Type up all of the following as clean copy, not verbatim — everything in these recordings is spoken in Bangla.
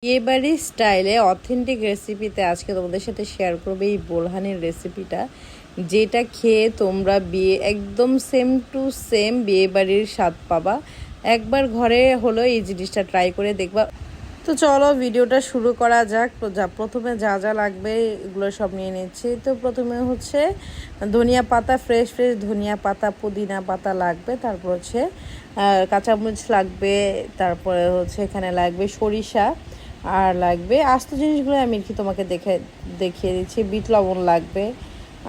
বিয়েবাড়ির স্টাইলে অথেন্টিক রেসিপিতে আজকে তোমাদের সাথে শেয়ার করবে এই বোরহানির রেসিপিটা, যেটা খেয়ে তোমরা বিয়ে একদম সেম টু সেম বিয়েবাড়ির স্বাদ পাবা। একবার ঘরে হলো এই জিনিসটা ট্রাই করে দেখবা। তো চলো ভিডিওটা শুরু করা যাক। প্রথমে যা যা লাগবে এগুলো সব নিয়ে নিচ্ছি। তো প্রথমে হচ্ছে ধনিয়া পাতা, ফ্রেশ ধনিয়া পাতা, পুদিনা পাতা লাগবে। তারপর হচ্ছে কাঁচামরিচ লাগবে। তারপরে হচ্ছে এখানে লাগবে সরিষা, আর লাগবে আস্ত জিনিসগুলো আমি কি তোমাকে দেখিয়ে দিচ্ছি। বিট লবণ লাগবে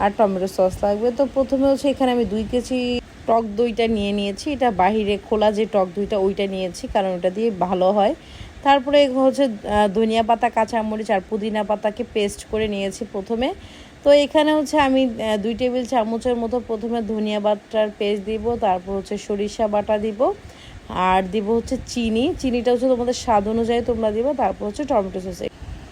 আর টমেটো সস লাগবে। তো প্রথমে হচ্ছে এখানে আমি 2 কেজি টক দইটা নিয়ে নিয়েছি। এটা বাহিরে খোলা যে টক দইটা ওইটা নিয়েছি, কারণ ওটা দিয়ে ভালো হয়। তারপরে হচ্ছে ধনিয়া পাতা, কাঁচামরিচ আর পুদিনা পাতাকে পেস্ট করে নিয়েছি প্রথমে। তো এখানে হচ্ছে আমি 2 টেবিল চামচের মতো প্রথমে ধনিয়া বাটার পেস্ট দিব। তারপর হচ্ছে সরিষা বাটা দিব, আর দিব হচ্ছে চিনিটা হচ্ছে তোমাদের স্বাদ অনুযায়ী তোমরা দিবা। তারপর হচ্ছে টমেটো সস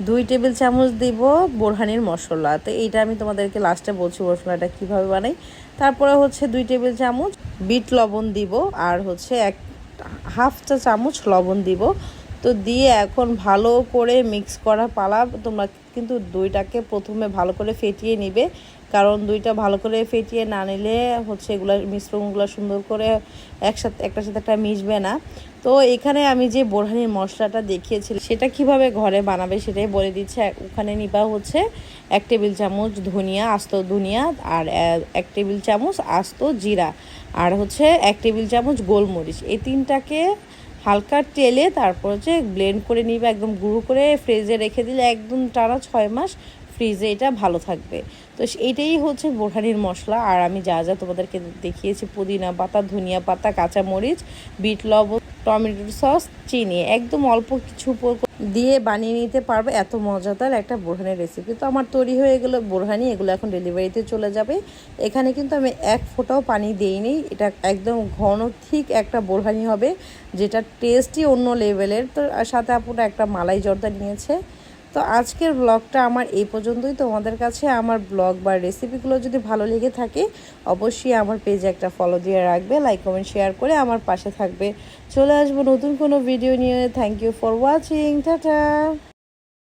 2 টেবিল চামচ দিব বোরহানির মশলা। তো এইটা আমি তোমাদেরকে লাস্টে বলছি মশলাটা কীভাবে বানাই। তারপরে হচ্ছে 2 টেবিল চামচ বিট লবণ দিব, আর হচ্ছে হাফ চা চামচ লবণ দিব। তো দিয়ে এখন ভালো করে মিক্স করা পালা। তোমরা কিন্তু দইটাকে প্রথমে ভালো করে ফেটিয়ে নিবে, কারণ দইটা ভালো করে ফেটিয়ে না নিলে হচ্ছে এগুলো মিশ্রণগুলো সুন্দর করে একটার সাথে একটা মিশবে না। তো এখানে আমি যে বোরহানির মশলাটা দেখিয়েছিলাম সেটা কিভাবে ঘরে বানাবে সেটাই বলে দিচ্ছে। ওখানে নিবা হচ্ছে 1 টেবিল চামচ ধনিয়া, আস্ত ধনিয়া, আর 1 টেবিল চামচ আস্ত জিরা, আর হচ্ছে 1 টেবিল চামচ গোলমরিচ। এই তিনটাকে হালকা তেলে তারপর হচ্ছে ব্লেন্ড করে নিবে, একদম গুঁড়ো করে ফ্রিজে রেখে দিলে একদম টানা 6 মাস ফ্রিজে এটা ভালো থাকবে। তো এইটাই হচ্ছে বোরহানির মশলা। আর আমি যা যা তোমাদেরকে দেখিয়েছি, পুদিনা পাতা, ধনিয়া পাতা, কাঁচামরিচ, বিট লবণ, টমেটো সস, চিনি, একদম অল্প কিছু দিয়ে বানিয়ে নিতে পারবে এত মজাদার একটা বোরহানির রেসিপি। তো আমার তৈরি হয়ে গেল বোরহানি। এগুলো এখন ডেলিভারিতে চলে যাবে। এখানে কিন্তু আমি 1 ফোঁটাও পানি দিইনি। এটা একদম ঘন ঠিক একটা বোরহানি হবে, যেটা টেস্টই অন্য লেভেলের। তো সাথে আপুটা একটা মালাই জর্দা নিয়েছে। তো আজকের ব্লগটা আমার এই পর্যন্তই। তোমাদের কাছে আমার ব্লগ বা রেসিপিগুলো যদি ভালো লেগে থাকে অবশ্যই আমার পেজে একটা ফলো দিয়ে রাখবে, লাইক কমেন্ট শেয়ার করে আমার পাশে থাকবে। চলে আসবো নতুন কোনো ভিডিও নিয়ে। Thank you for watching. Tata.